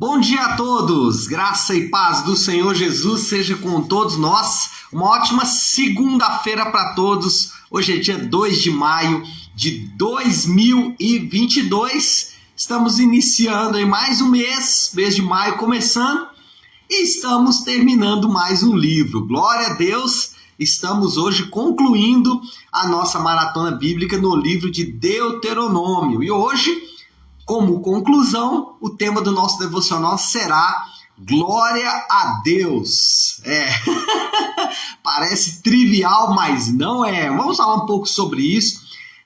Bom dia a todos, graça e paz do Senhor Jesus seja com todos nós. Uma ótima segunda-feira para todos. Hoje é dia 2 de maio de 2022. Estamos iniciando em mais um mês de maio começando e estamos terminando mais um livro. Glória a Deus, estamos hoje concluindo a nossa maratona bíblica no livro de Deuteronômio. E hoje, como conclusão, o tema do nosso devocional será Glória a Deus. Parece trivial, mas não é. Vamos falar um pouco sobre isso.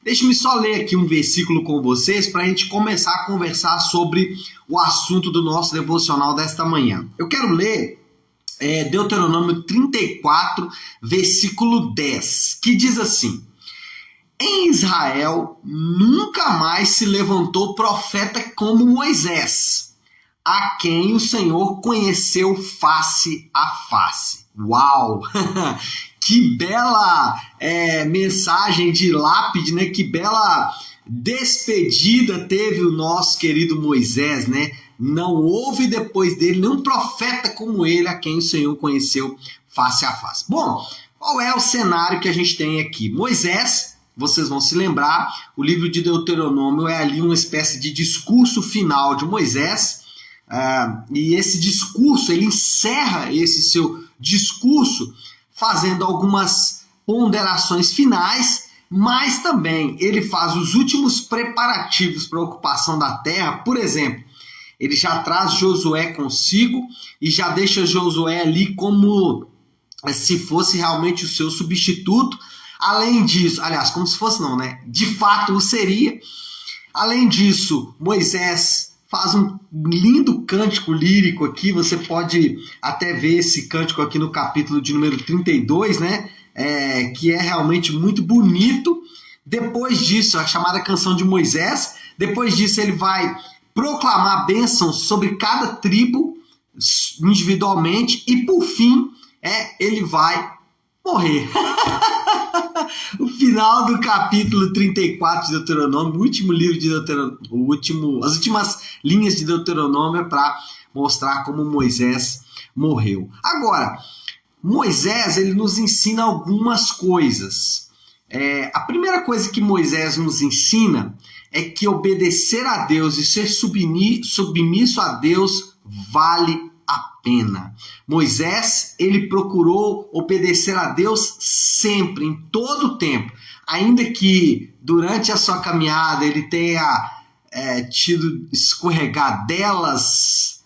Deixe-me só ler aqui um versículo com vocês para a gente começar a conversar sobre o assunto do nosso devocional desta manhã. Eu quero ler Deuteronômio 34, versículo 10, que diz assim: Em Israel nunca mais se levantou profeta como Moisés, a quem o Senhor conheceu face a face. Uau! Que bela mensagem de lápide, né? Que bela despedida teve o nosso querido Moisés, né? Não houve depois dele nenhum profeta como ele, a quem o Senhor conheceu face a face. Bom, qual é o cenário que a gente tem aqui? Moisés, vocês vão se lembrar, o livro de Deuteronômio é ali uma espécie de discurso final de Moisés, e esse discurso, ele encerra esse seu discurso fazendo algumas ponderações finais, mas também ele faz os últimos preparativos para a ocupação da terra. Por exemplo, ele já traz Josué consigo e já deixa Josué ali como se fosse realmente o seu substituto. Além disso, aliás, como se fosse não, né? De fato o seria. Além disso, Moisés faz um lindo cântico lírico aqui, você pode até ver esse cântico aqui no capítulo de número 32, né? Que é realmente muito bonito. Depois disso, a chamada canção de Moisés, depois disso ele vai proclamar bênçãos sobre cada tribo individualmente e por fim, ele vai morrer. O final do capítulo 34 de Deuteronômio, o último livro de Deuteronômio, as últimas linhas de Deuteronômio é para mostrar como Moisés morreu. Agora, Moisés ele nos ensina algumas coisas. A primeira coisa que Moisés nos ensina é que obedecer a Deus e ser submisso a Deus vale a pena. Moisés, ele procurou obedecer a Deus sempre, em todo o tempo. Ainda que durante a sua caminhada ele tenha tido escorregadelas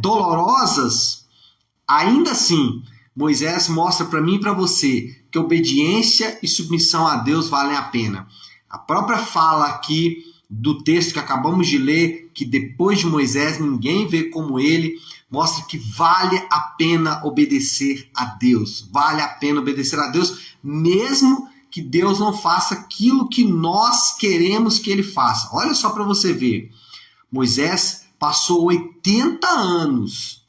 dolorosas, ainda assim, Moisés mostra para mim e para você que obediência e submissão a Deus valem a pena. A própria fala aqui do texto que acabamos de ler, que depois de Moisés ninguém vê como ele, mostra que vale a pena obedecer a Deus. Vale a pena obedecer a Deus, mesmo que Deus não faça aquilo que nós queremos que ele faça. Olha só para você ver. Moisés passou 80 anos,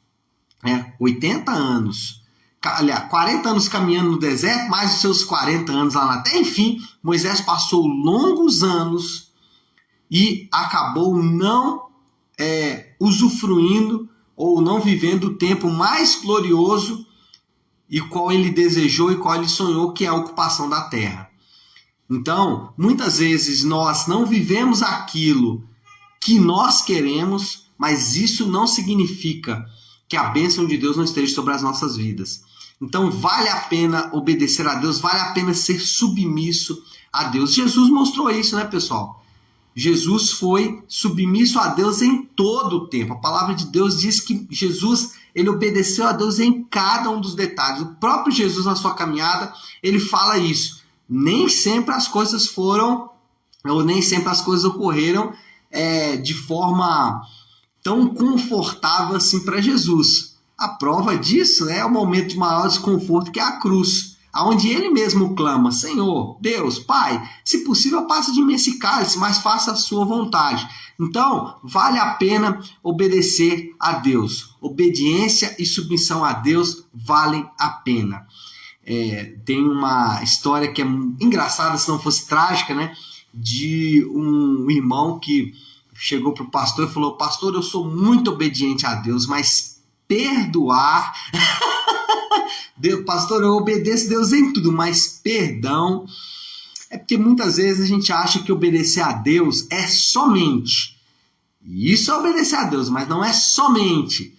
40 anos caminhando no deserto, mais os seus 40 anos lá na terra. Enfim, Moisés passou longos anos e acabou não usufruindo ou não vivendo o tempo mais glorioso e qual ele desejou e qual ele sonhou, que é a ocupação da terra. Então, muitas vezes nós não vivemos aquilo que nós queremos, mas isso não significa que a bênção de Deus não esteja sobre as nossas vidas. Então, vale a pena obedecer a Deus, vale a pena ser submisso a Deus. Jesus mostrou isso, né, pessoal? Jesus foi submisso a Deus em todo o tempo. A palavra de Deus diz que Jesus, ele obedeceu a Deus em cada um dos detalhes. O próprio Jesus, na sua caminhada, ele fala isso. Nem sempre as coisas foram, ou nem sempre as coisas ocorreram de forma tão confortável assim para Jesus. A prova disso é o momento de maior desconforto, que é a cruz, onde ele mesmo clama: Senhor, Deus, Pai, se possível passa de mim esse cálice, mas faça a sua vontade. Então, vale a pena obedecer a Deus. Obediência e submissão a Deus valem a pena. Tem uma história que é engraçada, se não fosse trágica, né? De um irmão que chegou para o pastor e falou: pastor, eu sou muito obediente a Deus, mas perdoar... Pastor, eu obedeço a Deus em tudo, mas perdão... É porque muitas vezes a gente acha que obedecer a Deus é somente... Isso é obedecer a Deus, mas não é somente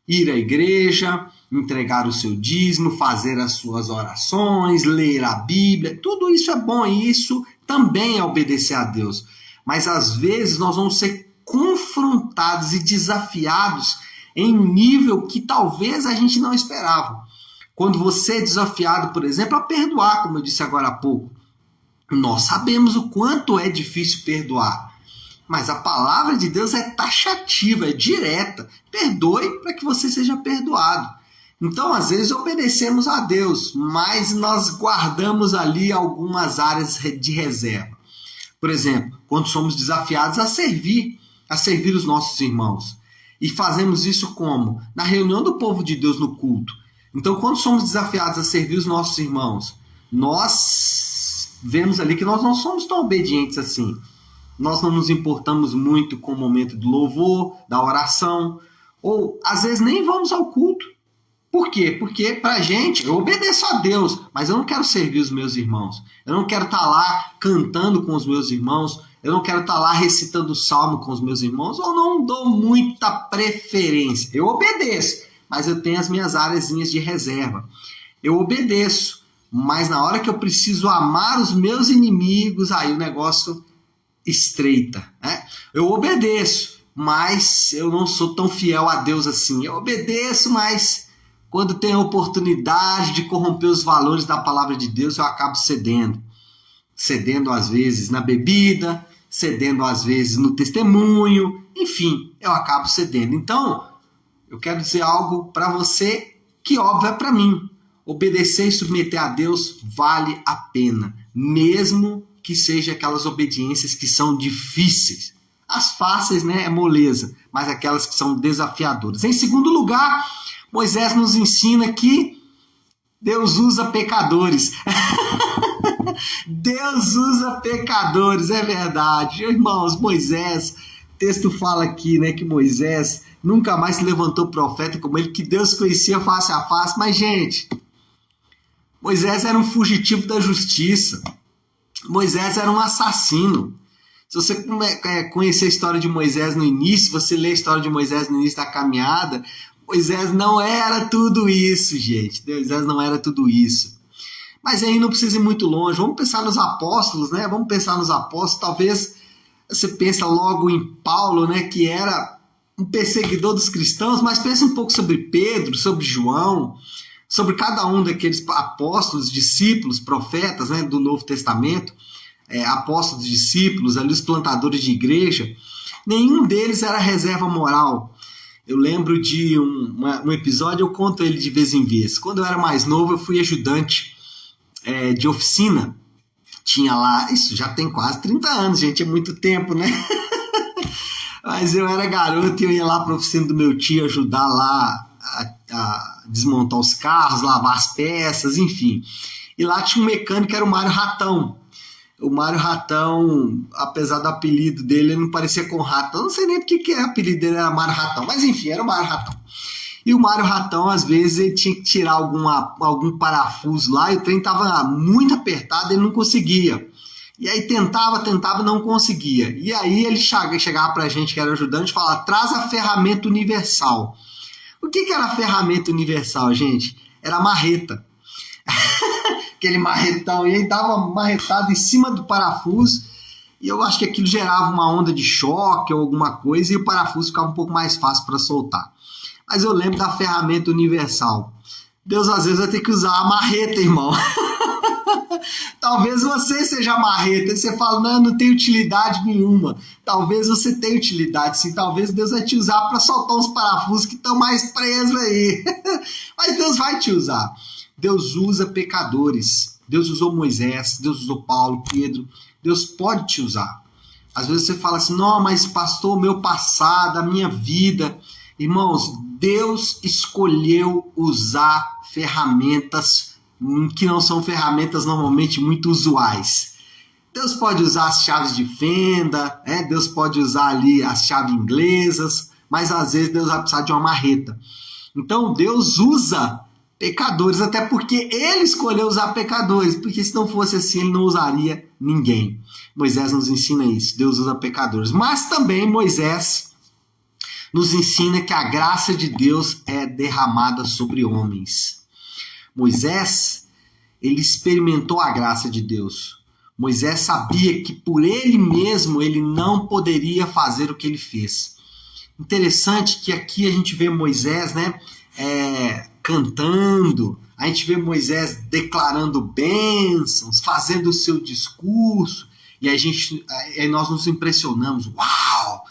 ir à igreja, entregar o seu dízimo, fazer as suas orações, ler a Bíblia. Tudo isso é bom e isso também é obedecer a Deus. Mas às vezes nós vamos ser confrontados e desafiados em um nível que talvez a gente não esperava. Quando você é desafiado, por exemplo, a perdoar, como eu disse agora há pouco, nós sabemos o quanto é difícil perdoar. Mas a palavra de Deus é taxativa, é direta. Perdoe para que você seja perdoado. Então, às vezes, obedecemos a Deus, mas nós guardamos ali algumas áreas de reserva. Por exemplo, quando somos desafiados a servir os nossos irmãos. E fazemos isso como? Na reunião do povo de Deus no culto. Então, quando somos desafiados a servir os nossos irmãos, nós vemos ali que nós não somos tão obedientes assim. Nós não nos importamos muito com o momento do louvor, da oração, ou às vezes nem vamos ao culto. Por quê? Porque pra gente, eu obedeço a Deus, mas eu não quero servir os meus irmãos. Eu não quero estar lá cantando com os meus irmãos, eu não quero estar lá recitando o salmo com os meus irmãos, ou não dou muita preferência. Eu obedeço, mas eu tenho as minhas áreazinhas de reserva. Eu obedeço, mas na hora que eu preciso amar os meus inimigos, aí o negócio estreita, né? Eu obedeço, mas eu não sou tão fiel a Deus assim. Eu obedeço, mas quando tem a oportunidade de corromper os valores da palavra de Deus, eu acabo cedendo. Cedendo às vezes na bebida, cedendo às vezes no testemunho, enfim, eu acabo cedendo. Então, eu quero dizer algo para você que óbvio é para mim. Obedecer e submeter a Deus vale a pena, mesmo que seja aquelas obediências que são difíceis. As fáceis, né, é moleza, mas aquelas que são desafiadoras. Em segundo lugar, Moisés nos ensina que Deus usa pecadores. Deus usa pecadores, é verdade. Irmãos, Moisés, o texto fala aqui, né, que Moisés nunca mais se levantou profeta como ele, que Deus conhecia face a face. Mas, gente, Moisés era um fugitivo da justiça. Moisés era um assassino. Se você conhecer a história de Moisés no início, você lê a história de Moisés no início da caminhada, Moisés não era tudo isso, gente. Moisés não era tudo isso. Mas aí não precisa ir muito longe. Vamos pensar nos apóstolos, né? Vamos pensar nos apóstolos. Talvez você pense logo em Paulo, né? Que era um perseguidor dos cristãos, mas pense um pouco sobre Pedro, sobre João, sobre cada um daqueles apóstolos, discípulos, profetas, né, do Novo Testamento, apóstolos, discípulos, ali os plantadores de igreja. Nenhum deles era reserva moral. Eu lembro de um episódio, eu conto ele de vez em vez. Quando eu era mais novo, eu fui ajudante de oficina. Tinha lá, isso já tem quase 30 anos, gente, é muito tempo, né? Mas eu era garoto e eu ia lá para a oficina do meu tio ajudar lá a desmontar os carros, lavar as peças, enfim. E lá tinha um mecânico que era o Mário Ratão. O Mário Ratão, apesar do apelido dele, ele não parecia com Ratão. Eu não sei nem porque que o apelido dele era Mário Ratão, mas enfim, era o Mário Ratão. E o Mário Ratão, às vezes, ele tinha que tirar algum parafuso lá e o trem estava muito apertado e ele não conseguia. E aí tentava, não conseguia. E aí ele chegava pra gente que era ajudante e falava: traz a ferramenta universal. O que era a ferramenta universal, gente? Era a marreta. Aquele marretão, e aí dava marretado em cima do parafuso, e eu acho que aquilo gerava uma onda de choque ou alguma coisa, e o parafuso ficava um pouco mais fácil para soltar. Mas eu lembro da ferramenta universal. Deus às vezes vai ter que usar a marreta, irmão. Talvez você seja a marreta, e você fala: não tem utilidade nenhuma. Talvez você tenha utilidade, sim. Talvez Deus vai te usar para soltar uns parafusos que estão mais presos aí. Mas Deus vai te usar. Deus usa pecadores. Deus usou Moisés, Deus usou Paulo, Pedro. Deus pode te usar. Às vezes você fala assim: não, mas pastor, o meu passado, a minha vida. Irmãos, Deus escolheu usar ferramentas que não são ferramentas normalmente muito usuais. Deus pode usar as chaves de fenda, Deus pode usar ali as chaves inglesas, mas às vezes Deus vai precisar de uma marreta. Então Deus usa pecadores, até porque ele escolheu usar pecadores, porque se não fosse assim ele não usaria ninguém. Moisés nos ensina isso, Deus usa pecadores. Mas também Moisés nos ensina que a graça de Deus é derramada sobre homens. Moisés, ele experimentou a graça de Deus. Moisés sabia que por ele mesmo ele não poderia fazer o que ele fez. Interessante que aqui a gente vê Moisés, cantando, a gente vê Moisés declarando bênçãos, fazendo o seu discurso, e aí nós nos impressionamos. Uau!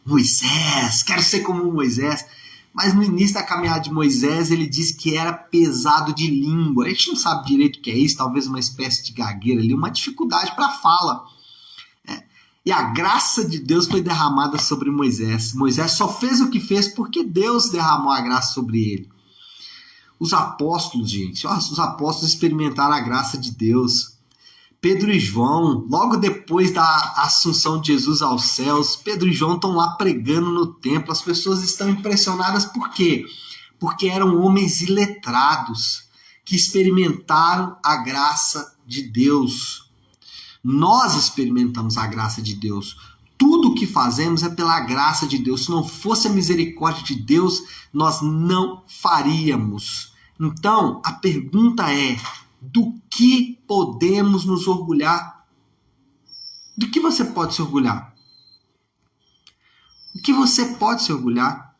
Moisés, quero ser como Moisés. Mas no início da caminhada de Moisés, ele disse que era pesado de língua. A gente não sabe direito o que é isso, talvez uma espécie de gagueira ali, uma dificuldade para a fala. E a graça de Deus foi derramada sobre Moisés. Moisés só fez o que fez porque Deus derramou a graça sobre ele. Os apóstolos, gente, os apóstolos experimentaram a graça de Deus. Pedro e João, logo depois da assunção de Jesus aos céus, Pedro e João estão lá pregando no templo. As pessoas estão impressionadas por quê? Porque eram homens iletrados que experimentaram a graça de Deus. Nós experimentamos a graça de Deus. Tudo o que fazemos é pela graça de Deus. Se não fosse a misericórdia de Deus, nós não faríamos. Então, a pergunta é: do que podemos nos orgulhar? Do que você pode se orgulhar? Do que você pode se orgulhar?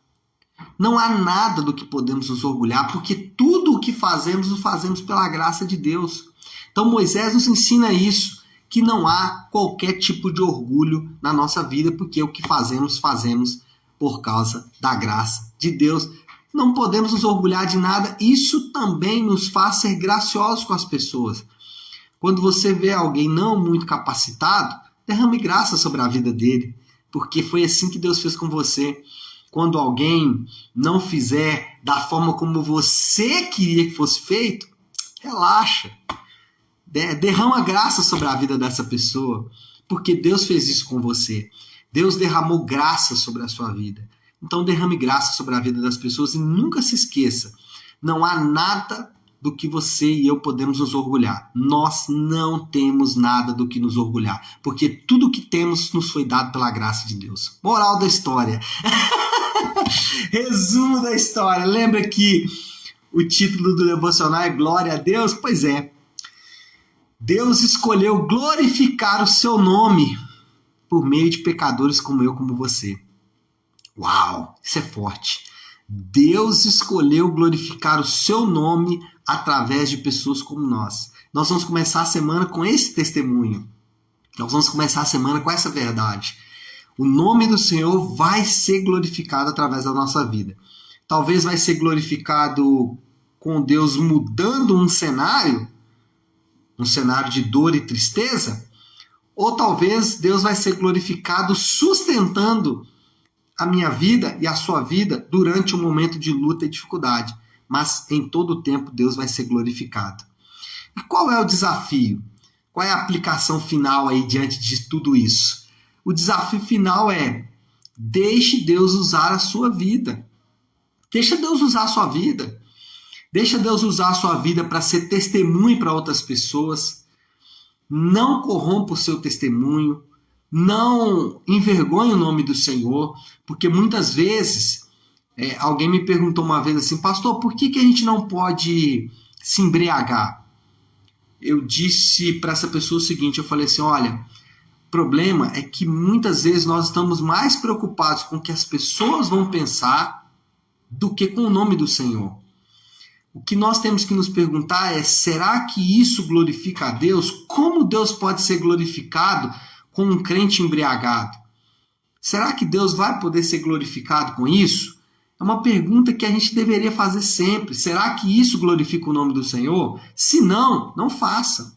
Não há nada do que podemos nos orgulhar, porque tudo o que fazemos, o fazemos pela graça de Deus. Então Moisés nos ensina isso, que não há qualquer tipo de orgulho na nossa vida, porque o que fazemos, fazemos por causa da graça de Deus. Não podemos nos orgulhar de nada. Isso também nos faz ser graciosos com as pessoas. Quando você vê alguém não muito capacitado, derrame graça sobre a vida dele, porque foi assim que Deus fez com você. Quando alguém não fizer da forma como você queria que fosse feito, relaxa. Derrama graça sobre a vida dessa pessoa, porque Deus fez isso com você. Deus derramou graça sobre a sua vida. Então derrame graça sobre a vida das pessoas e nunca se esqueça, não há nada do que você e eu podemos nos orgulhar. Nós não temos nada do que nos orgulhar, porque tudo que temos nos foi dado pela graça de Deus. Moral da história. Resumo da história. Lembra que o título do devocional é Glória a Deus? Pois é. Deus escolheu glorificar o seu nome por meio de pecadores como eu, como você. Uau, isso é forte. Deus escolheu glorificar o seu nome através de pessoas como nós. Nós vamos começar a semana com esse testemunho. Nós vamos começar a semana com essa verdade. O nome do Senhor vai ser glorificado através da nossa vida. Talvez vai ser glorificado com Deus mudando um cenário de dor e tristeza, ou talvez Deus vai ser glorificado sustentando a minha vida e a sua vida durante um momento de luta e dificuldade. Mas em todo o tempo Deus vai ser glorificado. E qual é o desafio? Qual é a aplicação final aí diante de tudo isso? O desafio final é: deixe Deus usar a sua vida. Deixa Deus usar a sua vida. Deixa Deus usar a sua vida para ser testemunho para outras pessoas. Não corrompa o seu testemunho. Não envergonhe o nome do Senhor, porque muitas vezes alguém me perguntou uma vez assim: pastor, por que a gente não pode se embriagar? Eu disse para essa pessoa o seguinte, eu falei assim: olha, o problema é que muitas vezes nós estamos mais preocupados com o que as pessoas vão pensar do que com o nome do Senhor. O que nós temos que nos perguntar é: será que isso glorifica a Deus? Como Deus pode ser glorificado com um crente embriagado? Será que Deus vai poder ser glorificado com isso? É uma pergunta que a gente deveria fazer sempre. Será que isso glorifica o nome do Senhor? Se não, não faça.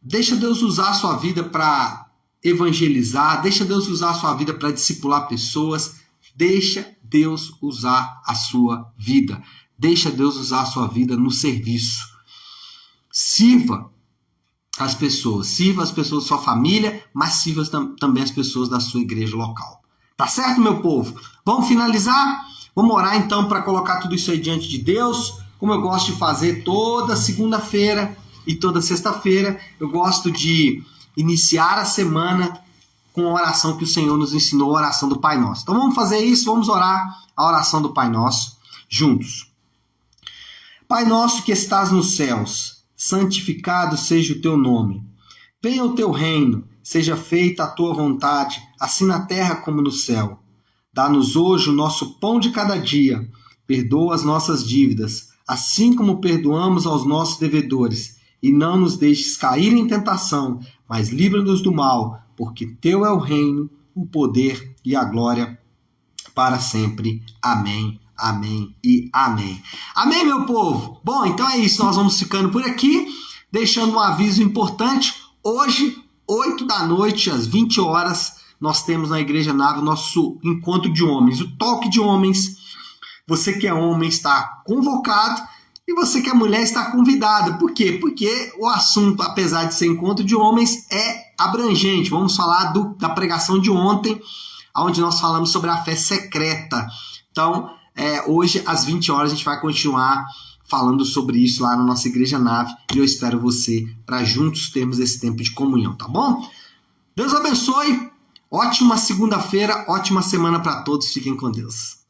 Deixa Deus usar a sua vida para evangelizar, deixa Deus usar a sua vida para discipular pessoas, deixa Deus usar a sua vida, deixa Deus usar a sua vida no serviço. Sirva. as pessoas. Sirva as pessoas da sua família, mas sirva também as pessoas da sua igreja local. Tá certo, meu povo? Vamos finalizar? Vamos orar então para colocar tudo isso aí diante de Deus, como eu gosto de fazer toda segunda-feira e toda sexta-feira. Eu gosto de iniciar a semana com a oração que o Senhor nos ensinou, a oração do Pai Nosso. Então vamos fazer isso, vamos orar a oração do Pai Nosso juntos. Pai nosso que estás nos céus, santificado seja o teu nome. Venha o teu reino, seja feita a tua vontade, assim na terra como no céu. Dá-nos hoje o nosso pão de cada dia. Perdoa as nossas dívidas, assim como perdoamos aos nossos devedores. E não nos deixes cair em tentação, mas livra-nos do mal, porque teu é o reino, o poder e a glória para sempre. Amém, amém e amém. Amém, meu povo? Bom, então é isso. Nós vamos ficando por aqui, deixando um aviso importante. Hoje, 8 da noite, às 20 horas, nós temos na Igreja Nave o nosso encontro de homens, o toque de homens. Você que é homem está convocado e você que é mulher está convidada. Por quê? Porque o assunto, apesar de ser encontro de homens, é abrangente. Vamos falar da pregação de ontem, onde nós falamos sobre a fé secreta. Então, hoje, às 20 horas, a gente vai continuar falando sobre isso lá na nossa Igreja Nave. E eu espero você para juntos termos esse tempo de comunhão, tá bom? Deus abençoe. Ótima segunda-feira, ótima semana para todos. Fiquem com Deus.